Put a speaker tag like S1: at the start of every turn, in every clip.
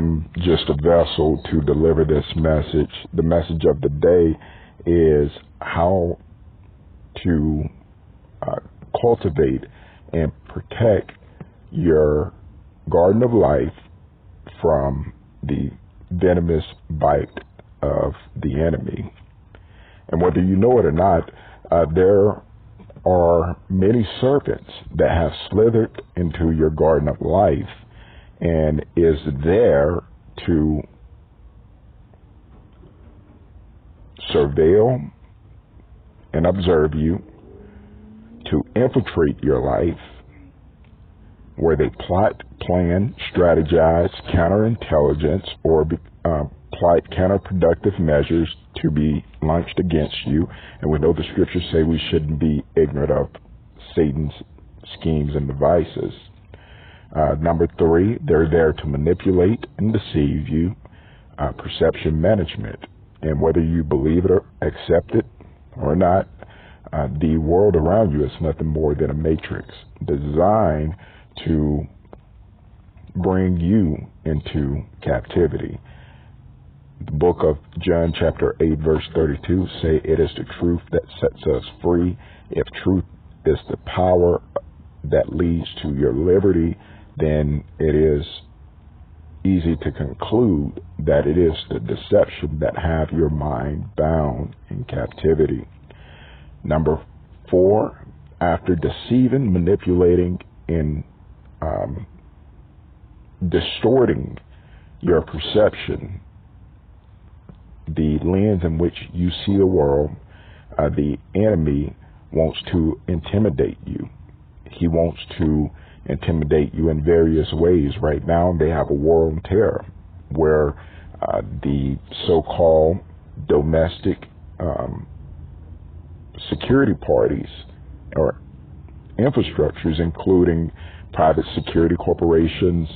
S1: am just a vessel to deliver this message. The message of the day is how to cultivate and protect your garden of life from the venomous bite of the enemy. And whether you know it or not, there are many serpents that have slithered into your garden of life and is there to surveil and observe you, to infiltrate your life, where they plot, plan, strategize, counterintelligence, or plot counterproductive measures to be launched against you. And we know the scriptures say we shouldn't be ignorant of Satan's schemes and devices. Number 3, they're there to manipulate and deceive you, perception management. And whether you believe it or accept it or not, the world around you is nothing more than a matrix designed to bring you into captivity. The book of John chapter 8 verse 32 say it is the truth that sets us free. If truth is the power that leads to your liberty, then it is easy to conclude that it is the deception that have your mind bound in captivity. Number 4, after deceiving, manipulating, and distorting your perception, the lens in which you see the world, the enemy wants to intimidate you. He wants to intimidate you in various ways. Right now, they have a war on terror where the so-called domestic security parties or infrastructures, including private security corporations,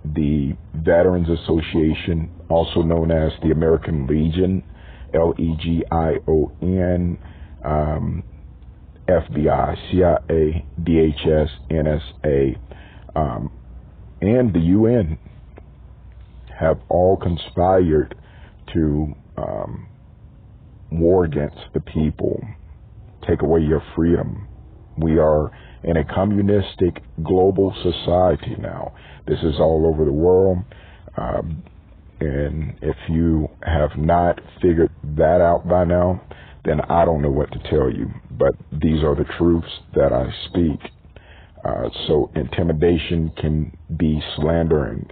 S1: the Veterans Association, also known as the American Legion, LEGION, FBI, CIA, DHS, NSA, and the UN have all conspired to war against the people, take away your freedom. We are in a communistic global society now. This is all over the world. And if you have not figured that out by now, then I don't know what to tell you. But these are the truths that I speak. So intimidation can be slandering,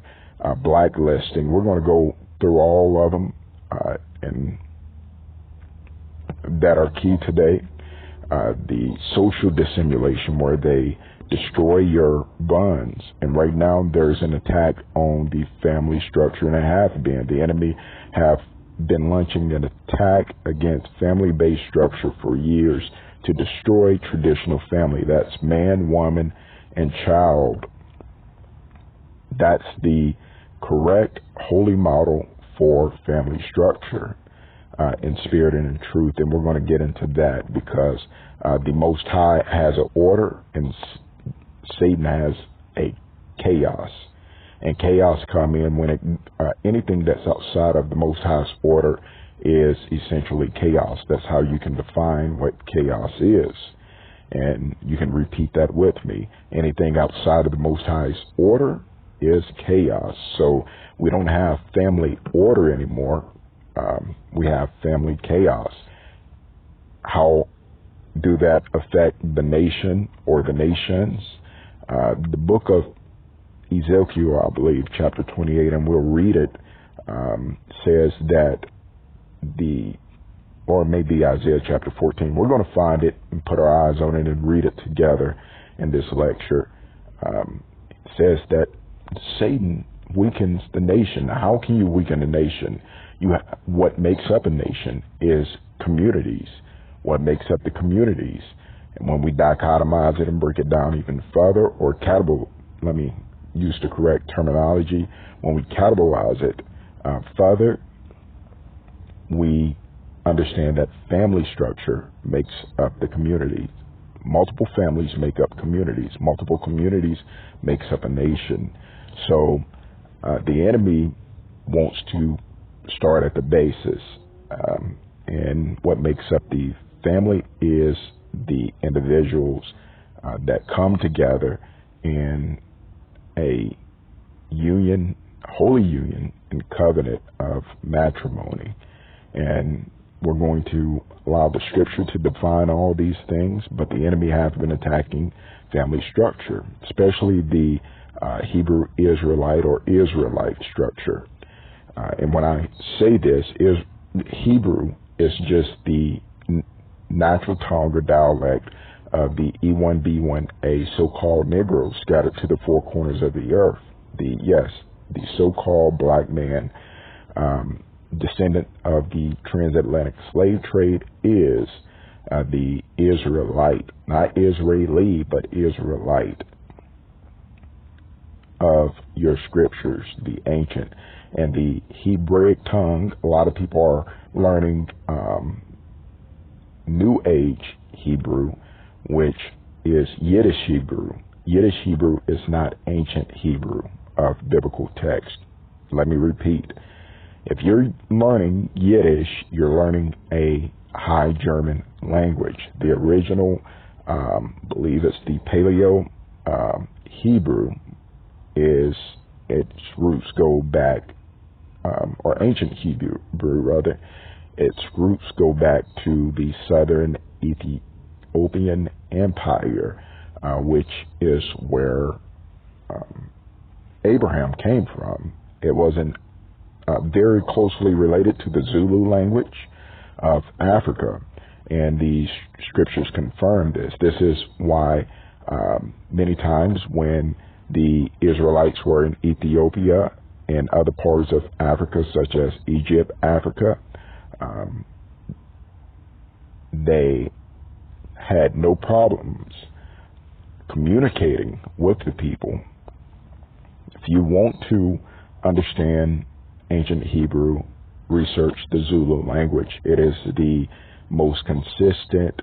S1: blacklisting. We're going to go through all of them and that are key today. The social dissimulation, where they destroy your bonds. And right now there's an attack on the family structure, and it has been. The enemy have been launching an attack against family-based structure for years to destroy traditional family. That's man, woman, and child. That's the correct holy model for family structure in spirit and in truth. And we're going to get into that because the Most High has an order and Satan has a chaos. And chaos come in when anything that's outside of the Most High's order is essentially chaos. That's how you can define what chaos is. And you can repeat that with me. Anything outside of the Most High's order is chaos. So we don't have family order anymore. We have family chaos. How do that affect the nation or the nations? The book of Ezekiel, I believe, chapter 28, and we'll read it, says that or maybe Isaiah chapter 14. We're going to find it and put our eyes on it and read it together in this lecture. It says that Satan weakens the nation. Now, how can you weaken a nation? What makes up a nation is communities. What makes up the communities? And when we dichotomize it and break it down even further, or let me use the correct terminology. When we categorize it further, we understand that family structure makes up the community. Multiple families make up communities. Multiple communities makes up a nation. So The enemy wants to start at the basis. And what makes up the family is the individuals that come together in a union, holy union and covenant of matrimony. And we're going to allow the scripture to define all these things, but the enemy has been attacking family structure, especially the Hebrew Israelite or Israelite structure. And when I say this, Hebrew is just the natural tongue or dialect of the E1B1A so-called Negro scattered to the four corners of the earth. The so-called black man, descendant of the transatlantic slave trade, is the Israelite, not Israeli, but Israelite of your scriptures, the ancient. And the Hebraic tongue, a lot of people are learning New Age Hebrew, which is Yiddish Hebrew. Yiddish Hebrew is not ancient Hebrew of biblical text. Let me repeat. If you're learning Yiddish, you're learning a High German language. The original, believe it's the Paleo Hebrew, its roots go back, or ancient Hebrew rather, its roots go back to the southern Ethiopian Empire, which is where Abraham came from. It wasn't very closely related to the Zulu language of Africa, and the scriptures confirm this. This is why many times when the Israelites were in Ethiopia and other parts of Africa, such as Egypt, Africa, they had no problems communicating with the people. If you want to understand ancient Hebrew, research the Zulu language. It is the most consistent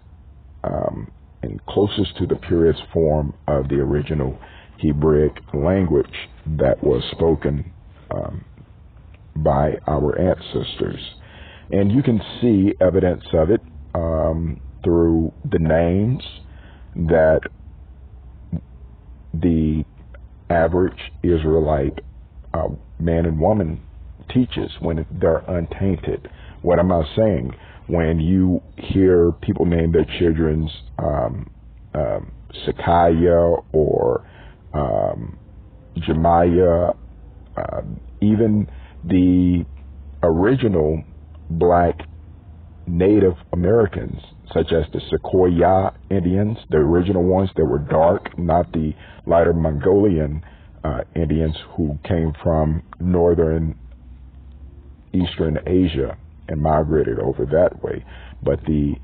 S1: and closest to the purest form of the original Hebraic language that was spoken by our ancestors. And you can see evidence of it through the names that the average Israelite man and woman teaches when they're untainted. What am I saying? When you hear people name their children's Sakaya or Jemiah, even the original black Native Americans, such as the Sequoia Indians, the original ones that were dark, not the lighter Mongolian Indians who came from northern Eastern Asia and migrated over that way, but the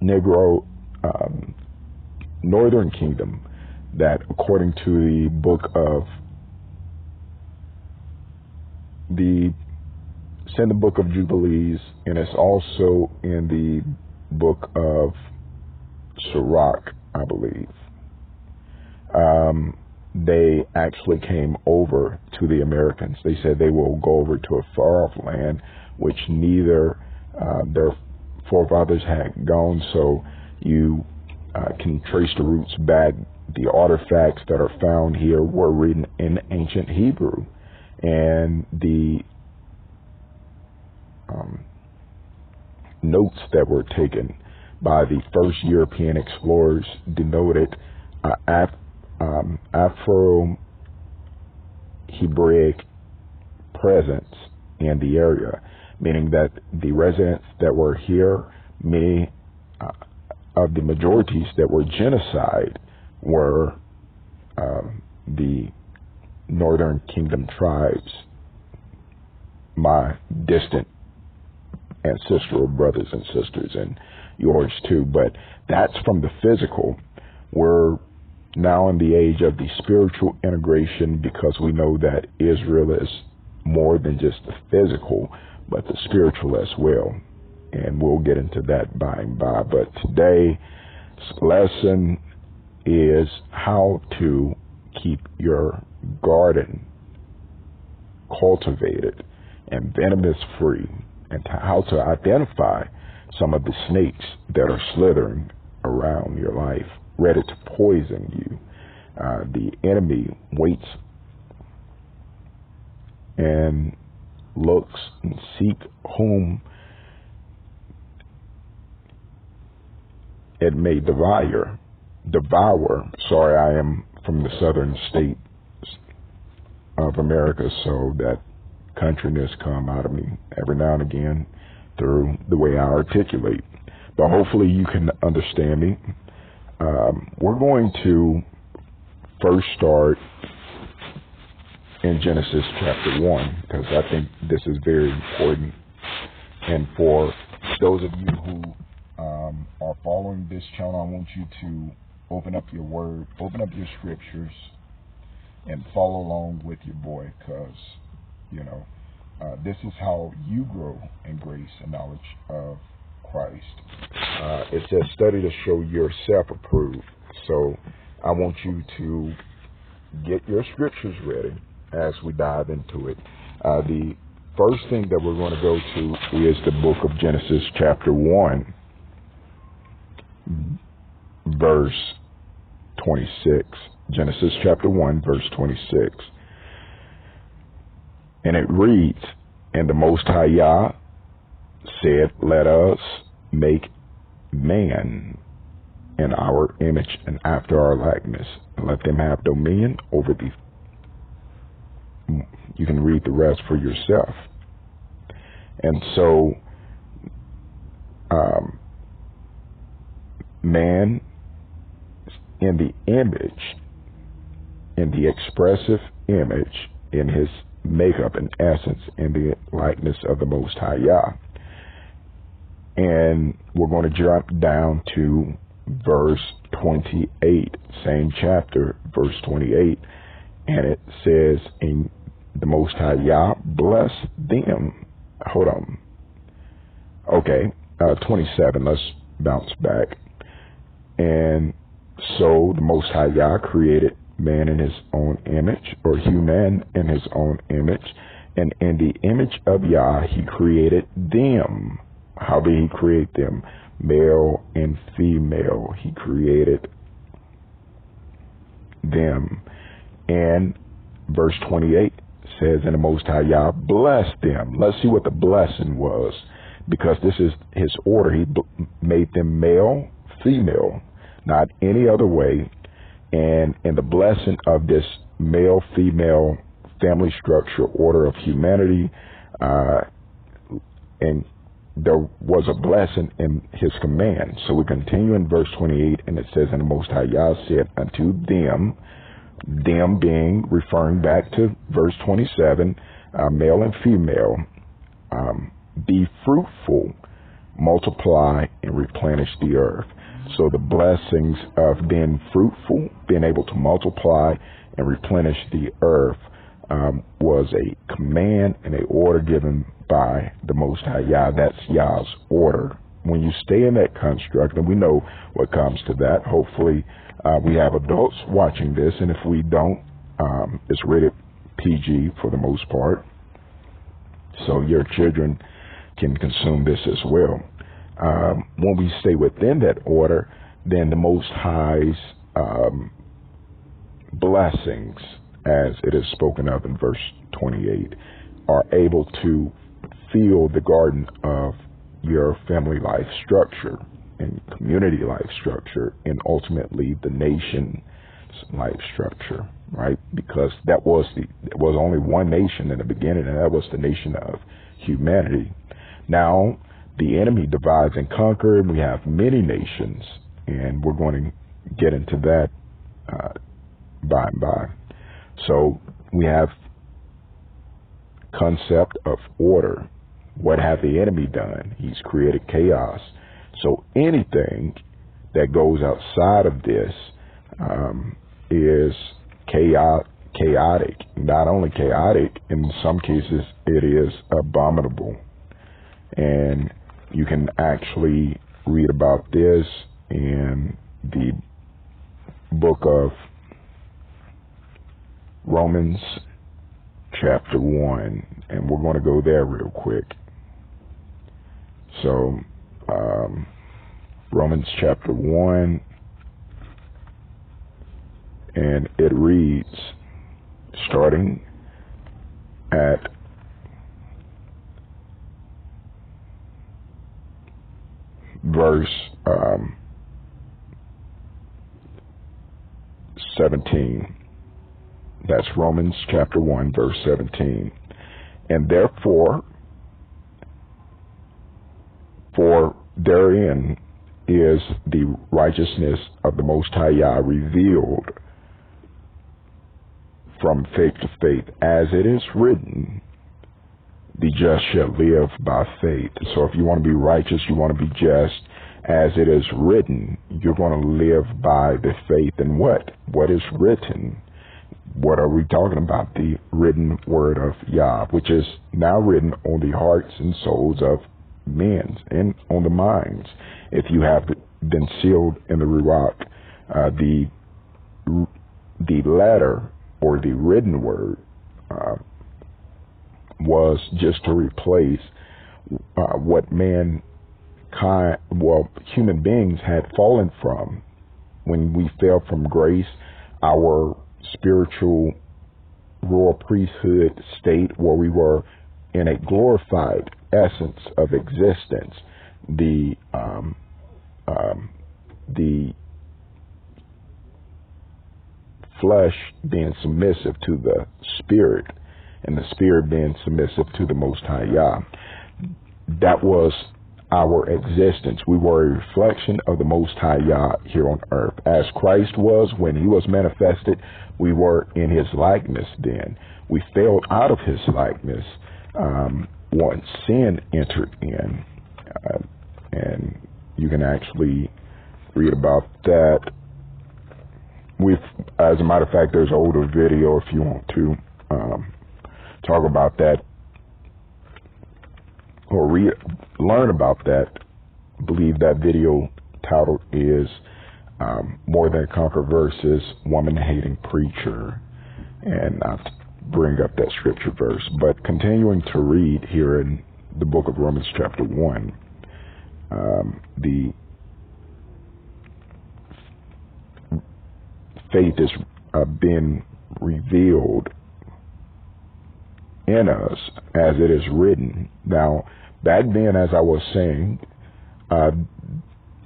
S1: Negro Northern Kingdom, that according to the book of it's in the book of Jubilees, and it's also in the book of Sirach, I believe. They actually came over to the Americans. They said they will go over to a far-off land, which neither their forefathers had gone. So you can trace the roots back. The artifacts that are found here were written in ancient Hebrew, and the notes that were taken by the first European explorers denoted Afro-Hebraic presence in the area, meaning that the residents that were here, many of the majorities that were genocide were the Northern Kingdom tribes, my distant ancestral brothers and sisters, and yours too. But that's from the physical. We're now in the age of the spiritual integration, because we know that Israel is more than just the physical, but the spiritual as well. And we'll get into that by and by. But today's lesson is how to keep your garden cultivated and venomous free, and how to identify some of the snakes that are slithering around your life, ready to poison you. The enemy waits and looks and seek whom it may devour. Sorry, I am from the southern state of America, so that countryness come out of me every now and again through the way I articulate. But hopefully you can understand me. We're going to first start in Genesis chapter 1, because I think this is very important. And for those of you who are following this channel, I want you to open up your word, open up your scriptures, and follow along with your boy, because, you know, this is how you grow in grace and knowledge of Christ. It says, study to show yourself approved. So I want you to get your scriptures ready as we dive into it. The first thing that we're going to go to is the book of Genesis chapter 1, verse 26. Genesis chapter 1, verse 26. And it reads, and the Most High Yah said, let us make man in our image and after our likeness, and let them have dominion over the... You can read the rest for yourself. And so, man in the image, in the expressive image, in his makeup and essence, in the likeness of the Most High Yah. And we're going to jump down to verse 28, same chapter, verse 28, and it says, and the Most High Yah bless them. Hold on. Okay, 27, let's bounce back. And so the Most High Yah created man in his own image, or human in his own image, and in the image of Yah he created them. How did he create them? Male and female, he created them. And verse 28 says, and the Most High Yah blessed them. Let's see what the blessing was, because this is his order. He made them male, female, not any other way. And in the blessing of this male-female family structure, order of humanity, and there was a blessing in his command. So we continue in verse 28, and it says, and the Most High Yah said unto them being referring back to verse 27, male and female, be fruitful, multiply, and replenish the earth. So the blessings of being fruitful, being able to multiply and replenish the earth, was a command and an order given by the Most High Yah. That's Yah's order. When you stay in that construct, and we know what comes to that, hopefully we have adults watching this, and if we don't, it's rated PG for the most part, so your children can consume this as well. When we stay within that order, then the Most High's blessings, as it is spoken of in verse 28, are able to fill the garden of your family life structure and community life structure, and ultimately the nation's life structure, right? Because there was only one nation in the beginning, and that was the nation of humanity. Now the enemy divides and conquers, and we have many nations, and we're going to get into that by and by. So we have concept of order. What have the enemy done? He's created chaos. So anything that goes outside of this is chaotic. Not only chaotic, in some cases it is abominable. And you can actually read about this in the book of Romans chapter 1, and we're going to go there real quick. So, Romans chapter 1, and it reads, starting at verse 17. That's Romans chapter 1, verse 17. And therefore, for therein is the righteousness of the Most High Yah revealed from faith to faith, as it is written, the just shall live by faith. So if you want to be righteous, you want to be just, as it is written, you're going to live by the faith in what? What is written. What are we talking about? The written word of Yah, which is now written on the hearts and souls of men and on the minds. If you have been sealed in the Ruach, the letter or the written word was just to replace what human beings had fallen from. When we fell from grace, our spiritual royal priesthood state, where we were in a glorified essence of existence, the flesh being submissive to the spirit, and the spirit being submissive to the Most High Yah. That was our existence. We were a reflection of the Most High Yah here on earth. As Christ was when he was manifested, we were in his likeness then. We fell out of his likeness once sin entered in. And you can actually read about that. As a matter of fact, there's an older video if you want to talk about that or learn about that. I believe that video title is More Than a Conqueror versus Woman-Hating Preacher. And I'll bring up that scripture verse. But continuing to read here in the book of Romans chapter 1, the faith is being revealed in us as it is written. Now, back then, as I was saying,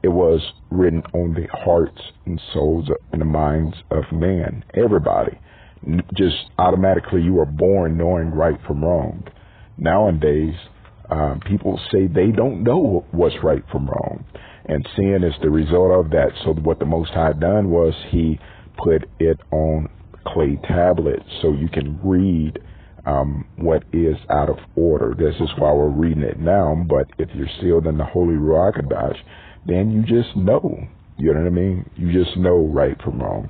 S1: it was written on the hearts and souls and the minds of man, everybody. Just automatically, you were born knowing right from wrong. Nowadays, people say they don't know what's right from wrong, and sin is the result of that. So what the Most High done was he put it on clay tablets so you can read what is out of order. This is why we're reading it now. But if you're sealed in the Holy Ruach HaKodesh, then you just know. You know what I mean? You just know right from wrong.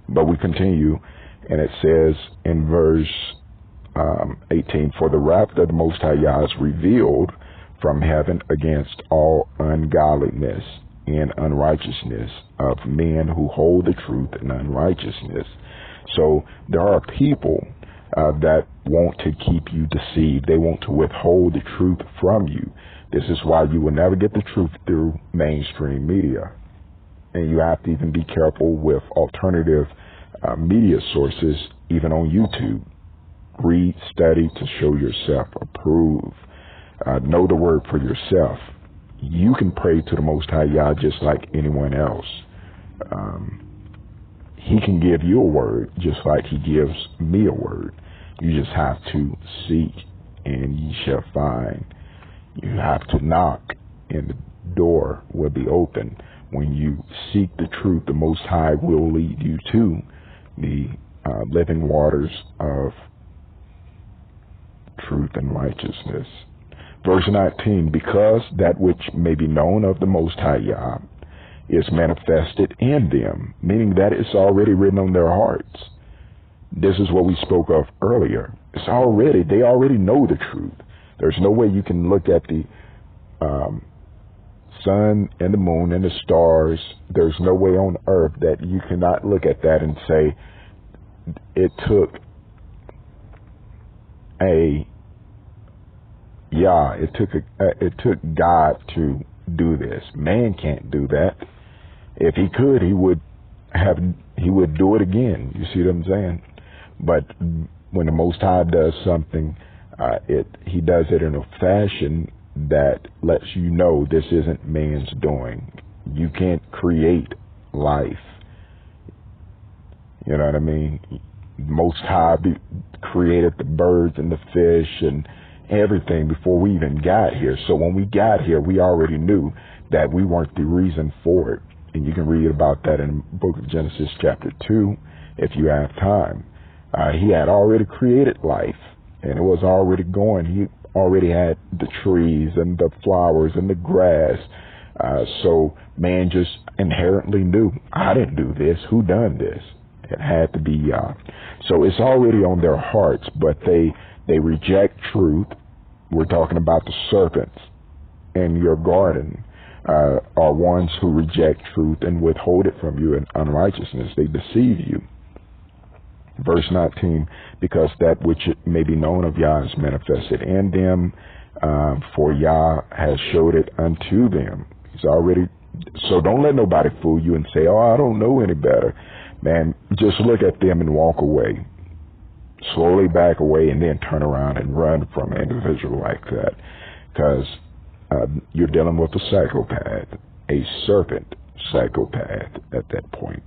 S1: But we continue, and it says in verse 18, for the wrath of the Most High Yah is revealed from heaven against all ungodliness and unrighteousness of men who hold the truth in unrighteousness. So there are people that want to keep you deceived. They want to withhold the truth from you. This is why you will never get the truth through mainstream media. And you have to even be careful with alternative media sources, even on YouTube. Read, study to show yourself approved. Know the word for yourself. You can pray to the Most High Yah just like anyone else. He can give you a word just like he gives me a word. You just have to seek and ye shall find. You have to knock and the door will be open. When you seek the truth, the Most High will lead you to the living waters of truth and righteousness. Verse 19, because that which may be known of the Most High Yah is manifested in them, meaning that it's already written on their hearts. This is what we spoke of earlier. They already know the truth. There's no way you can look at the sun and the moon and the stars. There's no way on earth that you cannot look at that and say, it took it took God to do this. Man can't do that. If he could, he would do it again. You see what I'm saying? But when the Most High does something, he does it in a fashion that lets you know this isn't man's doing. You can't create life. You know what I mean? Most High created the birds and the fish and everything before we even got here. So when we got here, we already knew that we weren't the reason for it. And you can read about that in the book of Genesis chapter 2 if you have time. He had already created life, and it was already going. He already had the trees and the flowers and the grass. So man just inherently knew, I didn't do this. Who done this? It had to be Yah. So it's already on their hearts, but they reject truth. We're talking about the serpents in your garden are ones who reject truth and withhold it from you in unrighteousness. They deceive you. Verse 19, because that which may be known of Yah is manifested in them, for Yah has showed it unto them. He's already, so don't let nobody fool you and say, oh, I don't know any better. Man, just look at them and walk away. Slowly back away and then turn around and run from an individual like that. Because you're dealing with a psychopath, a serpent psychopath at that point.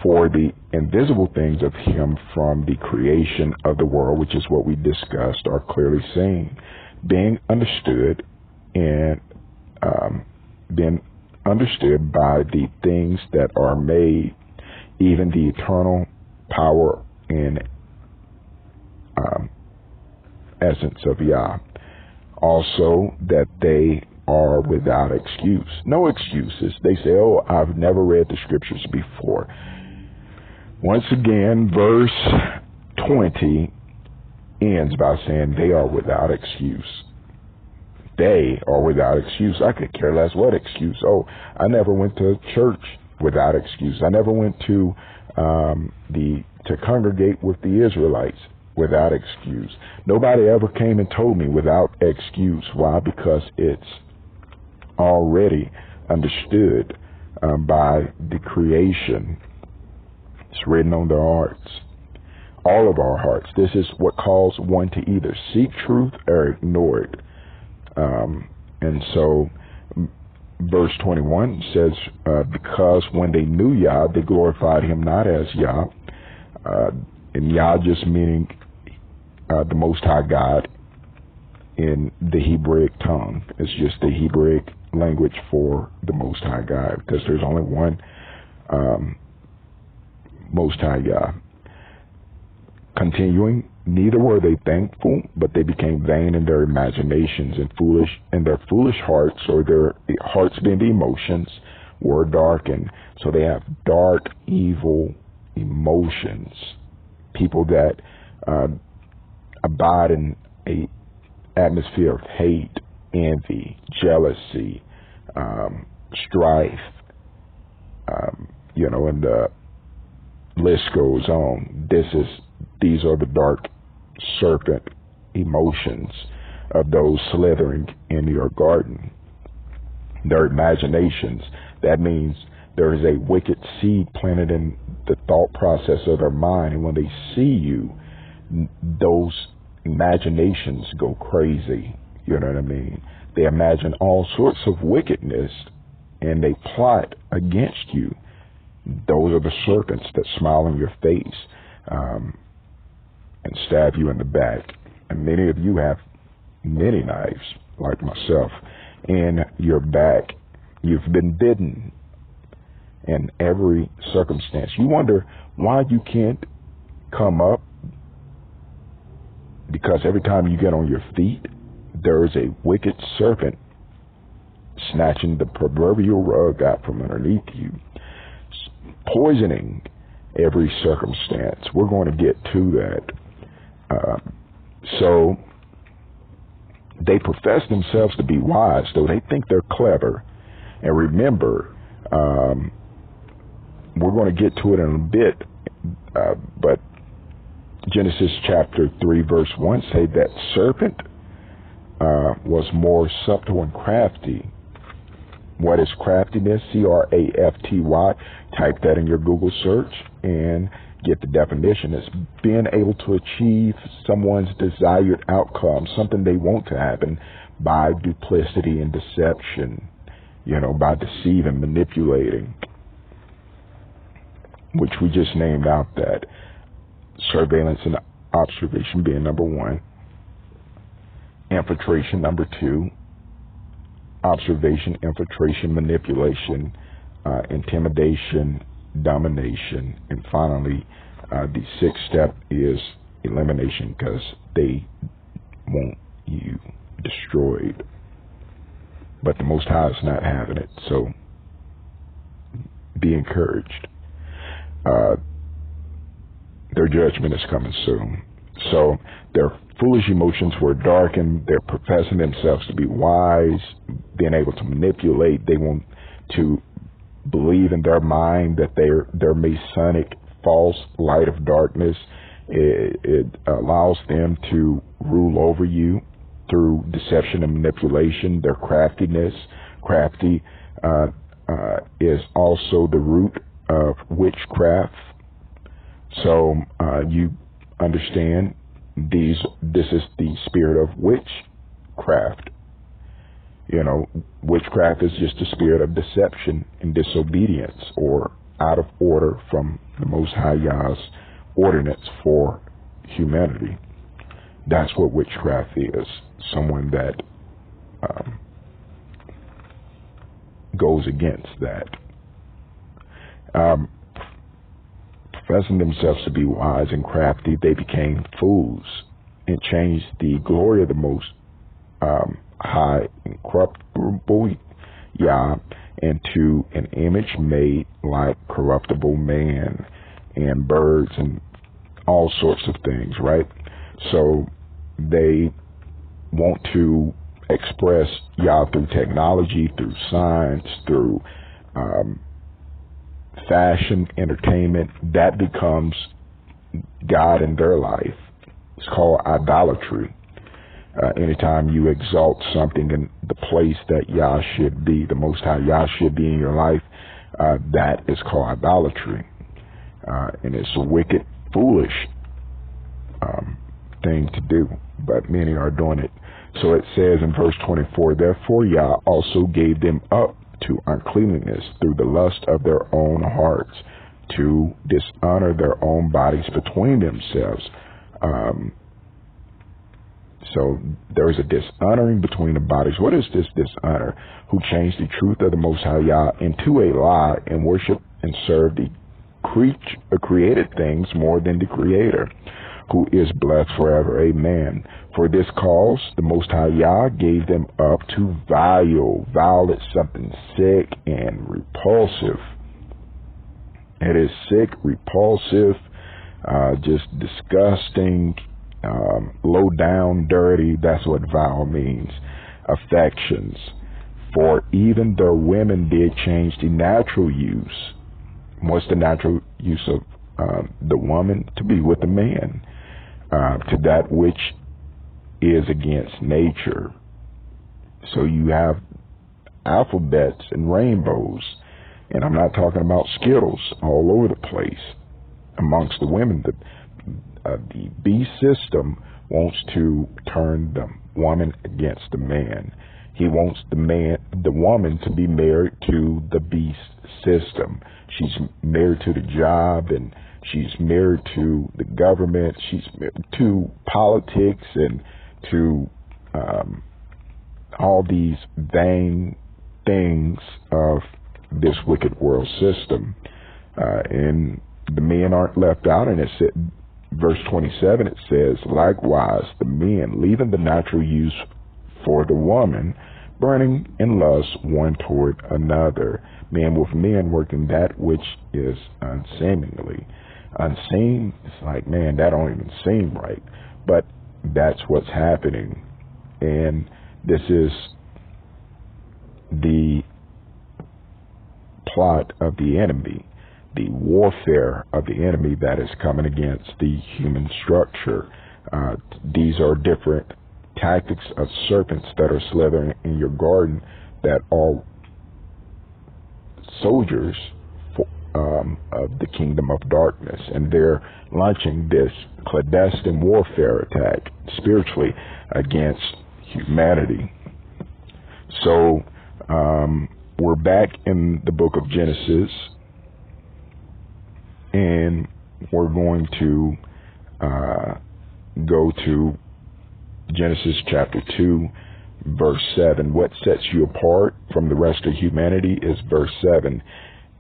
S1: For the invisible things of him from the creation of the world, which is what we discussed, are clearly seen, being understood and being understood by the things that are made, even the eternal power and essence of Yah. Also, that they are without excuse. No excuses. They say, oh, I've never read the scriptures before. Once again, verse 20 ends by saying they are without excuse. They are without excuse. I could care less what excuse. Oh, I never went to church without excuse. I never went to to congregate with the Israelites without excuse. Nobody ever came and told me without excuse. Why? Because it's already understood by the creation. It's written on their hearts, all of our hearts. This is what calls one to either seek truth or ignore it. And so verse 21 says, because when they knew Yah, they glorified him not as Yah. And Yah just meaning the Most High God in the Hebraic tongue. It's just the Hebraic language for the Most High God, because there's only one Most High Yah. Continuing, neither were they thankful, but they became vain in their imaginations, and foolish in their foolish hearts, or their hearts being the emotions, were darkened. So they have dark, evil emotions. People that abide in a atmosphere of hate, envy, jealousy, strife, and the list goes on. These are the dark serpent emotions of those slithering in your garden. Their imaginations. That means there is a wicked seed planted in the thought process of their mind, and when they see you, those imaginations go crazy. You know what I mean? They imagine all sorts of wickedness, and they plot against you. Those are the serpents that smile in your face and stab you in the back. And many of you have many knives, like myself, in your back. You've been bitten in every circumstance. You wonder why you can't come up, because every time you get on your feet, there is a wicked serpent snatching the proverbial rug out from underneath you, poisoning every circumstance. We're going to get to that. So they profess themselves to be wise, though they think they're clever. And remember, we're going to get to it in a bit, But Genesis chapter 3 verse 1 say that serpent was more subtle and crafty. What is craftiness? C-R-A-F-T-Y. Type that in your Google search and get the definition. It's being able to achieve someone's desired outcome, something they want to happen, by duplicity and deception, by deceiving, manipulating, which we just named out that surveillance and observation being number 1, infiltration number 2, observation, infiltration, manipulation, intimidation, domination, and finally the 6th step is elimination, because they want you destroyed. But the Most High is not having it, so be encouraged. Their judgment is coming soon. So their foolish emotions were darkened. They're professing themselves to be wise, being able to manipulate. They want to believe in their mind that their masonic false light of darkness, it allows them to rule over you through deception and manipulation. Their craftiness, crafty is also the root of witchcraft. So you understand this is the spirit of witchcraft. Witchcraft is just the spirit of deception and disobedience, or out of order from the Most High Yah's ordinance for humanity. That's what witchcraft is. Someone that goes against that. Professing themselves to be wise and crafty, they became fools and changed the glory of the Most High, incorruptible Yah, into an image made like corruptible man and birds and all sorts of things, right? So they want to express Yah through technology, through science, through fashion, entertainment. That becomes God in their life. It's called idolatry. Anytime you exalt something in the place that Yah should be, the Most High Yah should be in your life, that is called idolatry. And it's a wicked, foolish thing to do, but many are doing it. So it says in verse 24, therefore Yah also gave them up to uncleanness through the lust of their own hearts, to dishonor their own bodies between themselves. So there is a dishonoring between the bodies. What is this dishonor? Who changed the truth of the Most High Yah into a lie and worship and serve the created things more than the Creator, who is blessed forever. Amen. For this cause, the Most High Yah gave them up to vile. Vile is something sick and repulsive. It is sick, repulsive, just disgusting, low down, dirty. That's what vile means. Affections. For even though women did change the natural use. What's the natural use of the woman? To be with the man. To that which is against nature. So you have alphabets and rainbows, and I'm not talking about Skittles all over the place amongst the women. The beast system wants to turn the woman against the man. He wants the woman to be married to the beast system. She's married to the job, and she's married to the government. She's married to politics and to all these vain things of this wicked world system. And the men aren't left out. And it said, verse 27, it says, likewise, the men, leaving the natural use for the woman, burning in lust one toward another. Men with men, working that which is unseemly. Unseen, it's like, man, that don't even seem right. But that's what's happening. And this is the plot of the enemy. the warfare of the enemy that is coming against the human structure. These are different tactics of serpents that are slithering in your garden that are soldiers of the kingdom of darkness, and they're launching this clandestine warfare attack spiritually against humanity. So we're back in the book of Genesis, and we're going to go to Genesis chapter 2, verse 7. What sets you apart from the rest of humanity is verse 7.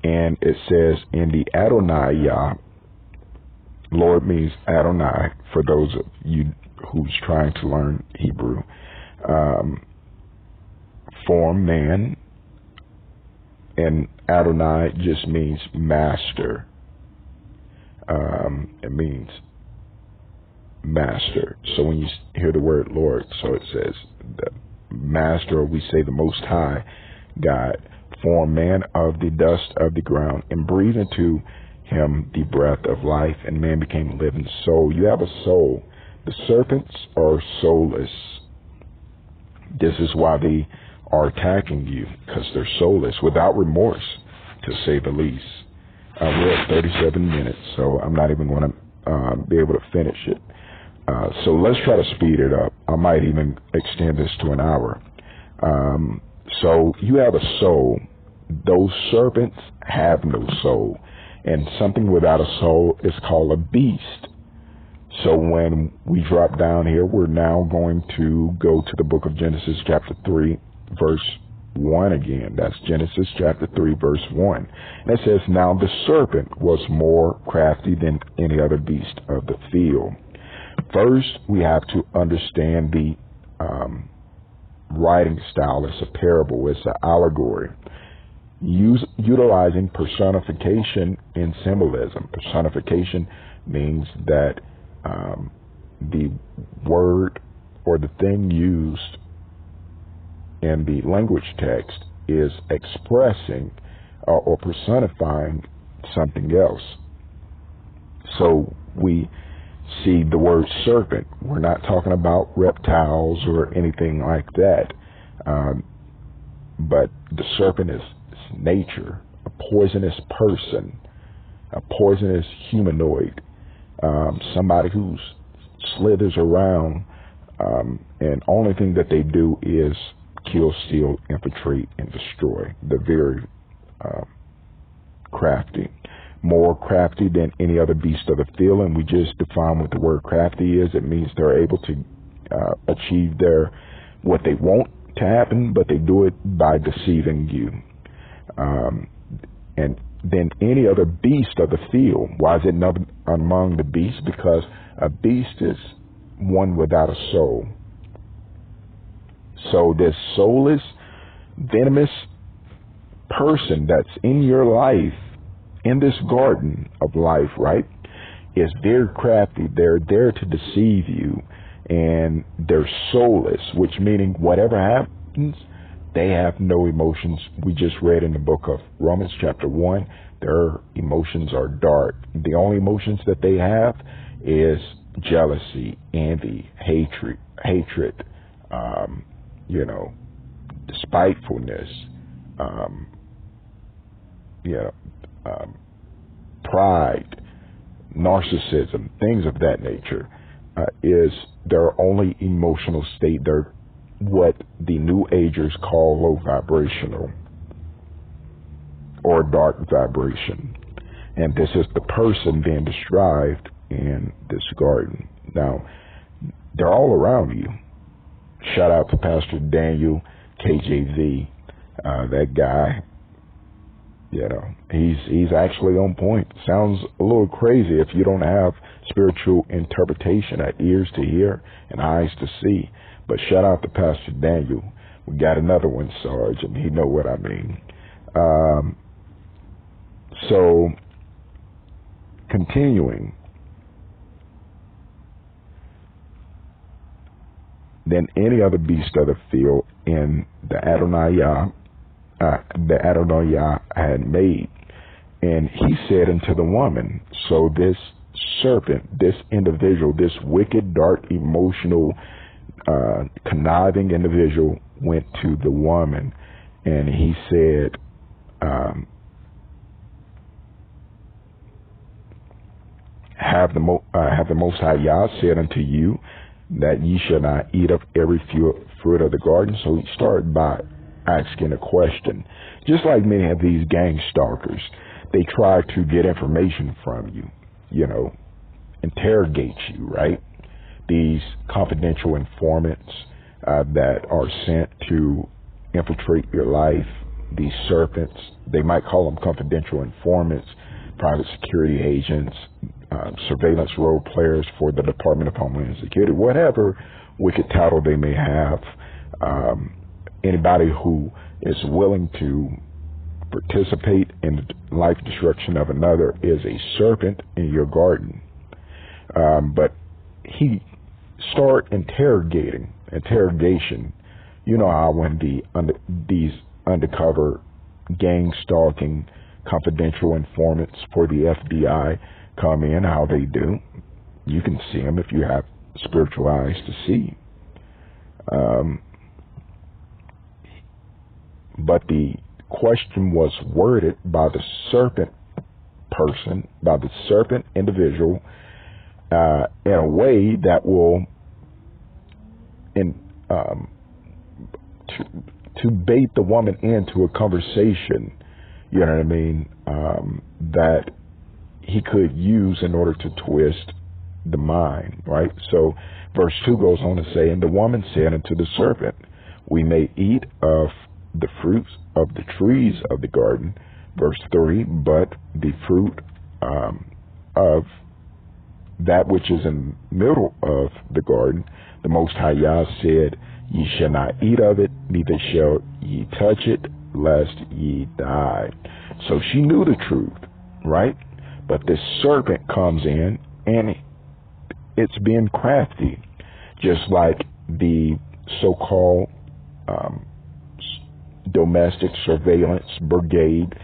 S1: And it says, in the Adonai Yah, Lord means Adonai, for those of you who's trying to learn Hebrew, form man, and Adonai just means master. It means master. So when you hear the word Lord, so it says the master, or we say the Most High God, formed man of the dust of the ground and breathed into him the breath of life, and man became a living soul. You have a soul. The serpents are soulless. This is why they are attacking you, because they're soulless, without remorse, to say the least. We're at 37 minutes, so I'm not even going to be able to finish it. So let's try to speed it up. I might even extend this to an hour. So you have a soul. Those serpents have no soul. And something without a soul is called a beast. So when we drop down here, we're now going to go to the book of Genesis chapter 3, verse 1 again. That's Genesis chapter 3, verse 1. And it says, now the serpent was more crafty than any other beast of the field. First, we have to understand the writing style. It's a parable. It's an allegory. Utilizing personification and symbolism. Personification means that the word or the thing used in the language text is expressing or personifying something else. So we see the word serpent. We're not talking about reptiles or anything like that. But the serpent is nature, a poisonous person, a poisonous humanoid, somebody who slithers around, and only thing that they do is kill, steal, infiltrate, and destroy. They're very crafty. More crafty than any other beast of the field, and we just define what the word crafty is. It means they're able to achieve what they want to happen, but they do it by deceiving you. And then any other beast of the field. Why is it not among the beasts? Because a beast is one without a soul. So this soulless, venomous person that's in your life, in this garden of life, right, is very crafty. They're there to deceive you, and they're soulless, which meaning whatever happens, they have no emotions. We just read in the book of Romans chapter 1, their emotions are dark. The only emotions that they have is jealousy, envy, hatred, despitefulness, pride, narcissism, things of that nature, is their only emotional state. They're what the New Agers call low vibrational or dark vibration. And this is the person being described in this garden. Now, they're all around you. Shout out to Pastor Daniel KJV. That guy, he's actually on point. Sounds a little crazy if you don't have spiritual interpretation, ears to hear and eyes to see. But shout out to Pastor Daniel. We got another one, Sarge, and he know what I mean. So, continuing. Than any other beast of the field in the Adonai Yah had made. And he said unto the woman, so this serpent, this individual, this wicked, dark, emotional, conniving individual went to the woman, and he said, have the Most High Yah said unto you that ye shall not eat of every fruit of the garden? So he started by asking a question. Just like many of these gang stalkers, they try to get information from you, interrogate you, right? These confidential informants that are sent to infiltrate your life, these serpents, they might call them confidential informants, private security agents, surveillance role players for the Department of Homeland Security, whatever wicked title they may have. Anybody who is willing to participate in the life destruction of another is a serpent in your garden. But he started interrogation. You know how when these undercover gang stalking confidential informants for the FBI come in, how they do. You can see them if you have spiritual eyes to see. But the question was worded by the serpent person, by the serpent individual, in a way that will to bait the woman into a conversation, you know what I mean, that he could use in order to twist the mind, right? So verse 2 goes on to say, and the woman said unto the serpent, we may eat of the fruits of the trees of the garden. Verse 3, but the fruit of that which is in the middle of the garden, the Most High Yah said, ye shall not eat of it, neither shall ye touch it, lest ye die. So she knew the truth, right? But this serpent comes in, and it's being crafty, just like the so-called domestic surveillance brigade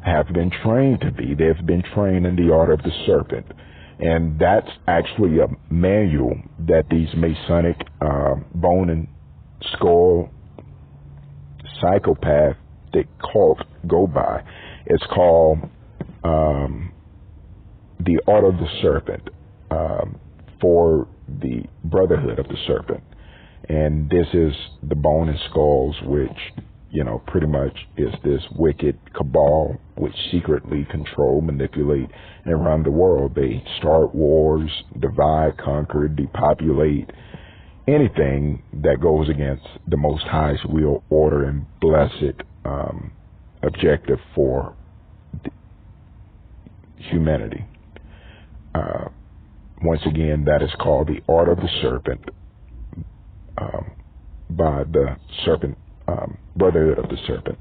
S1: have been trained to be. They've been trained in the art of the serpent. And that's actually a manual that these Masonic bone and skull psychopath cult go by. It's called the art of the serpent for the brotherhood of the serpent. And this is the bone and skulls, which, pretty much is this wicked cabal which secretly control, manipulate, and run the world. They start wars, divide, conquer, depopulate, anything that goes against the Most High's will, order, and blessed objective for humanity. Once again, that is called the art of the serpent by the serpent, brotherhood of the serpent.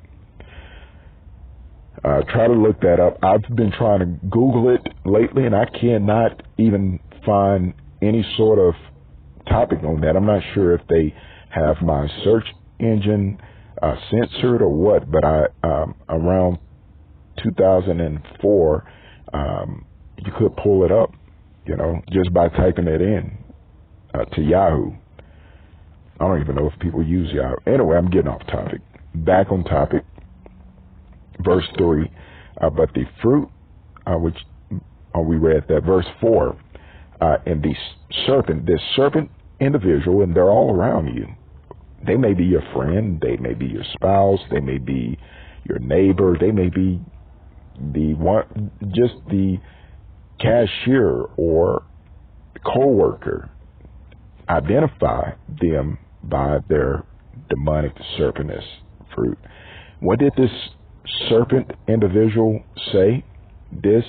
S1: Try to look that up. I've been trying to Google it lately, and I cannot even find any sort of topic on that. I'm not sure if they have my search engine censored or what, but around 2004, you could pull it up, just by typing it in to Yahoo. I don't even know if people use Yahoo. Anyway, I'm getting off topic. Back on topic. Verse 3, but the fruit, which we read that. Verse 4, and this serpent individual, and they're all around you. They may be your friend, they may be your spouse, they may be your neighbor, they may be just the cashier or co-worker. Identify them by their demonic serpentous fruit. What did this serpent individual say? This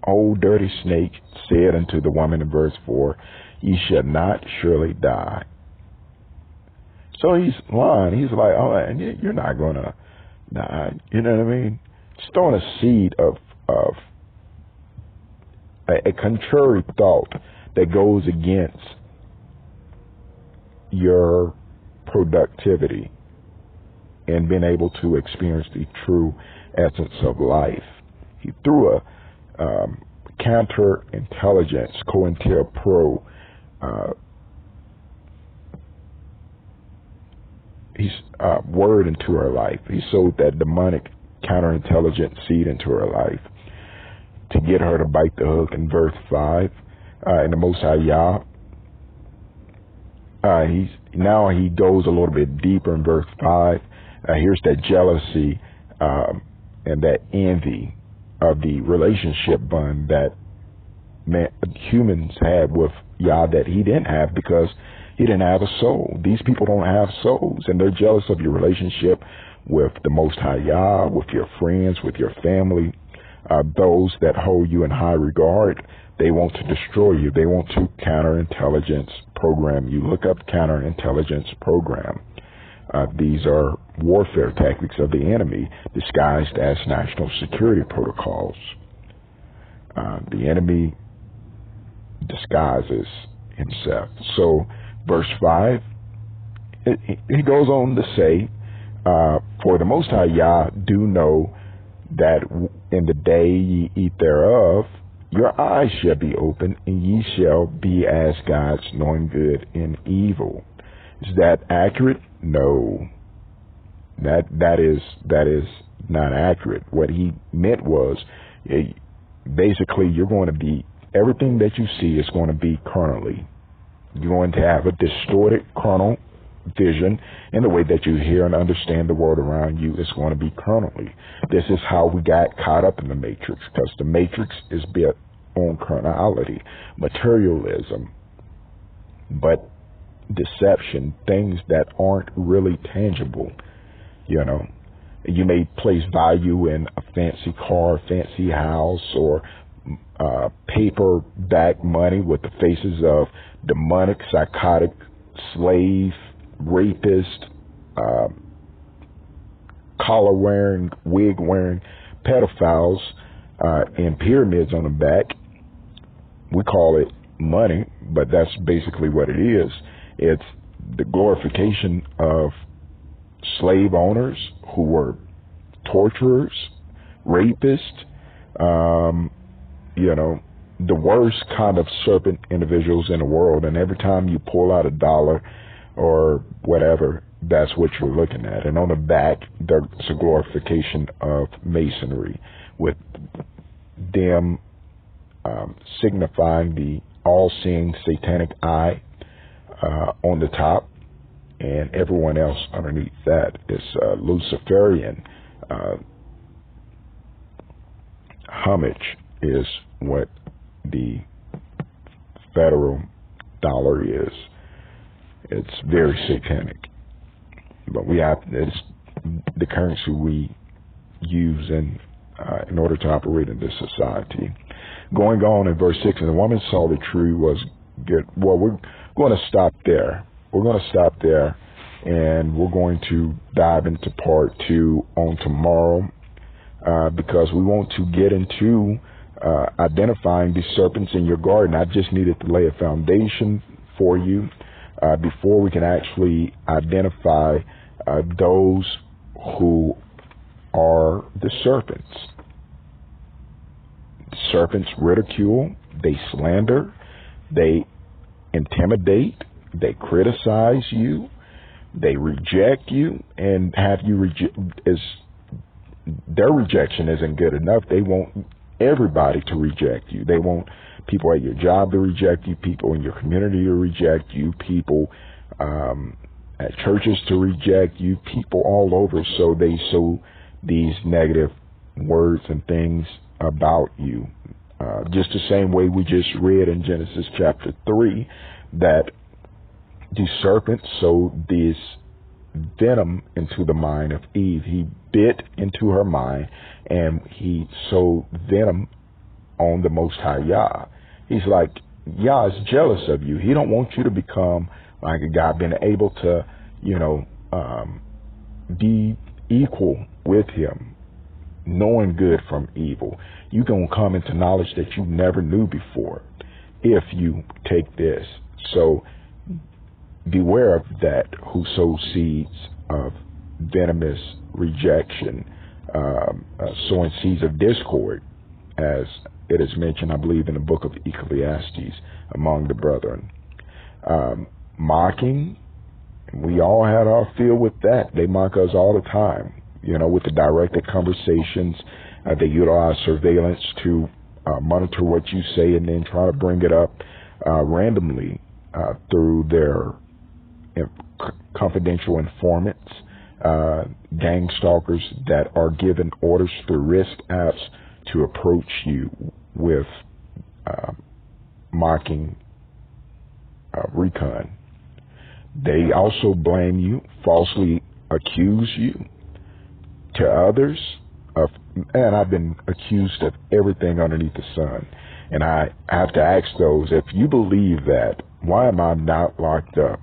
S1: old dirty snake said unto the woman in verse 4, ye shall not surely die. So he's lying. He's like, oh, you're not going to die. You know what I mean? Just throwing a seed of a contrary thought that goes against your productivity and being able to experience the true essence of life. He threw a counterintelligence, COINTELPRO, word into her life. He sowed that demonic counterintelligence seed into her life to get her to bite the hook in verse 5. In the Most High Yah, he goes a little bit deeper in verse 5. Here's that jealousy and that envy of the relationship bond that humans had with Yah that he didn't have, because he didn't have a soul. These people don't have souls, and they're jealous of your relationship with the Most High Yah, with your friends, with your family, those that hold you in high regard. They want to destroy you. They want to counterintelligence program you. Look up counterintelligence program. These are warfare tactics of the enemy disguised as national security protocols. The enemy disguises himself. So verse 5, he goes on to say, for the Most High Yah do know that in the day ye eat thereof, your eyes shall be open, and ye shall be as gods, knowing good and evil. Is that accurate? No. That is not accurate. What he meant was, basically, you're going to be, everything that you see is going to be carnally. You're going to have a distorted carnal vision, and the way that you hear and understand the world around you is going to be carnally. This is how we got caught up in the matrix, because the matrix is built on carnality, materialism, but deception, things that aren't really tangible. You know, you may place value in a fancy car, fancy house, or paper-backed money with the faces of demonic, psychotic, slave, rapist, collar-wearing, wig-wearing pedophiles and pyramids on the back. We call it money, but that's basically what it is. It's the glorification of slave owners who were torturers, rapists, the worst kind of serpent individuals in the world. And every time you pull out $1 or whatever, that's what you're looking at. And on the back, there's a glorification of masonry, with them signifying the all-seeing satanic eye on the top, and everyone else underneath that is Luciferian homage is what the federal dollar is. It's very satanic, but it's the currency we use in order to operate in this society. Going on in verse 6, and the woman saw the tree was good. Well, we're going to stop there. We're going to stop there, and we're going to dive into part 2 on tomorrow, because we want to get into identifying the serpents in your garden. I just needed to lay a foundation for you before we can actually identify those who are the serpents. Serpents ridicule, they slander, they intimidate, they criticize you, they reject you, and have you their rejection isn't good enough. They want everybody to reject you. They want people at your job to reject you, people in your community to reject you, people at churches to reject you, people all over. So they sow these negative words and things about you. Just the same way we just read in Genesis chapter 3 that the serpent sowed this venom into the mind of Eve. He bit into her mind, and he sowed venom on the Most High Yah. He's like, Yah is jealous of you. He don't want you to become like a God, being able to, be equal with him, knowing good from evil. You're going to come into knowledge that you never knew before if you take this. So beware of that who sows seeds of venomous rejection, sowing seeds of discord as it is mentioned, I believe, in the book of Ecclesiastes, among the brethren. Mocking, we all had our fill with that. They mock us all the time, with the directed conversations. They utilize surveillance to monitor what you say and then try to bring it up randomly through their confidential informants, gang stalkers that are given orders through risk apps to approach you with mocking recon. They also blame you, falsely accuse you to others of, and I've been accused of everything underneath the sun. And I have to ask those, if you believe that, why am I not locked up?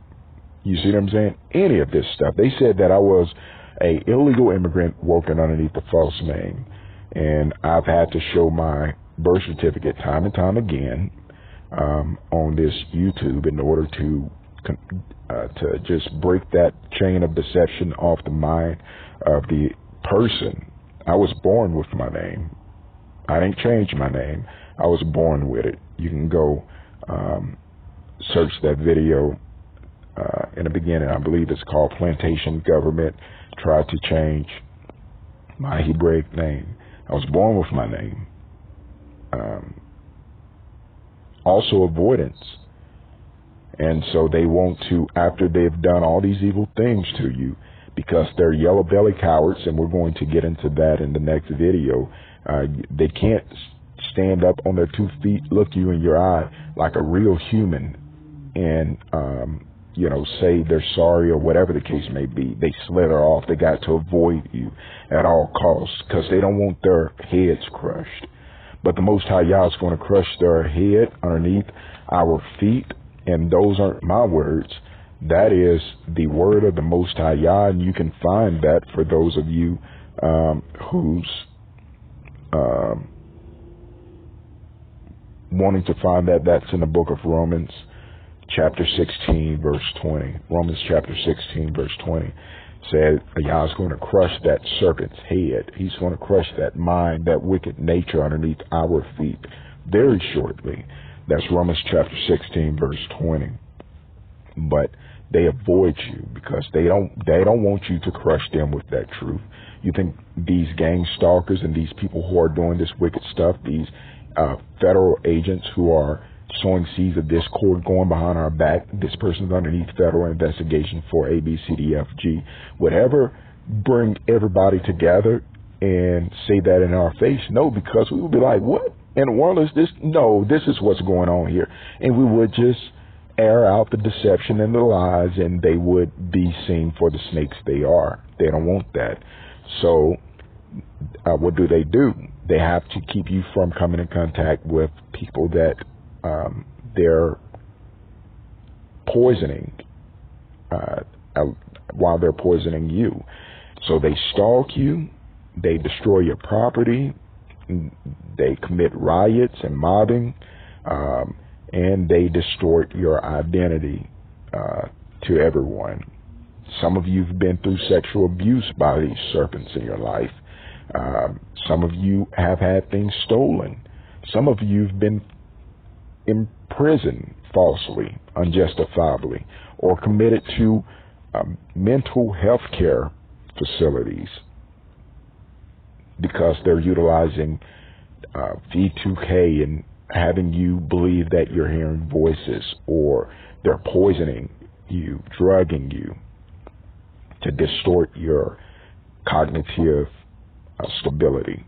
S1: You see what I'm saying? Any of this stuff. They said that I was a illegal immigrant working underneath a false name. And I've had to show my birth certificate time and time again on this YouTube in order to just break that chain of deception off the mind of the person. I was born with my name. I didn't change my name. I was born with it. You can go search that video in the beginning. I believe it's called Plantation Government Tried to Change My Hebraic Name. I was born with my name. Also avoidance. And so they want to, after they've done all these evil things to you, because they're yellow belly cowards, and we're going to get into that in the next video, they can't stand up on their 2 feet, look you in your eye like a real human, and say they're sorry or whatever the case may be. They slither off. They got to avoid you at all costs because they don't want their heads crushed. But the Most High Yah is going to crush their head underneath our feet, and those aren't my words. That is the word of the Most High Yah, and you can find that for those of you who's wanting to find that. That's in the book of Romans, chapter 16, verse 20. Romans chapter 16, verse 20 said Yah is going to crush that serpent's head. He's going to crush that mind, that wicked nature underneath our feet very shortly. That's Romans chapter 16, verse 20. But they avoid you because they don't want you to crush them with that truth. You think these gang stalkers and these people who are doing this wicked stuff, these federal agents who are sowing seeds of discord, going behind our back, this person's underneath federal investigation for A, B, C, D, F, G, whatever, bring everybody together and say that in our face? No, because we would be like, what in the world is this? No, this is what's going on here. And we would just air out the deception and the lies, and they would be seen for the snakes they are. They don't want that. So what do? They have to keep you from coming in contact with people that they're poisoning while they're poisoning you. So they stalk you, they destroy your property, they commit riots and mobbing, and they distort your identity to everyone. Some of you have been through sexual abuse by these serpents in your life. Some of you have had things stolen. Some of you have been imprisoned falsely, unjustifiably, or committed to mental health care facilities because they're utilizing V2K and having you believe that you're hearing voices, or they're poisoning you, drugging you to distort your cognitive stability.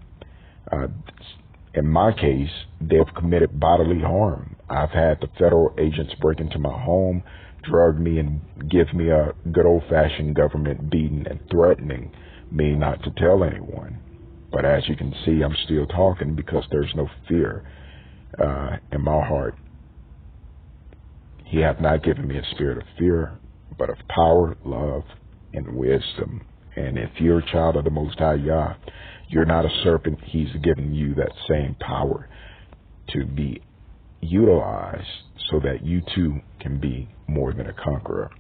S1: In my case, they've committed bodily harm. I've had the federal agents break into my home, drug me, and give me a good old-fashioned government beating and threatening me not to tell anyone. But as you can see, I'm still talking because there's no fear in my heart. He hath not given me a spirit of fear, but of power, love, and wisdom. And if you're a child of the Most High Yah, you're not a serpent. He's given you that same power to be utilized so that you too can be more than a conqueror.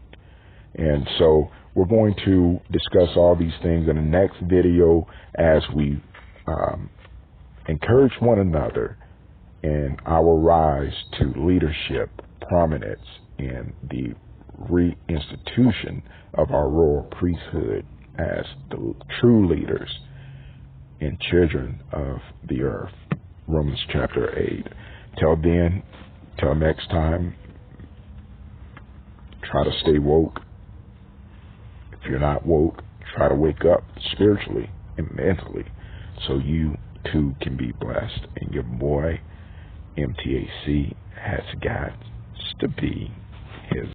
S1: And so we're going to discuss all these things in the next video as we encourage one another in our rise to leadership, prominence, and the reinstitution of our royal priesthood as the true leaders and children of the earth. Romans chapter 8. Till then, till next time, try to stay woke. If you're not woke, try to wake up spiritually and mentally so you too can be blessed. And your boy, MTAC, has got to be his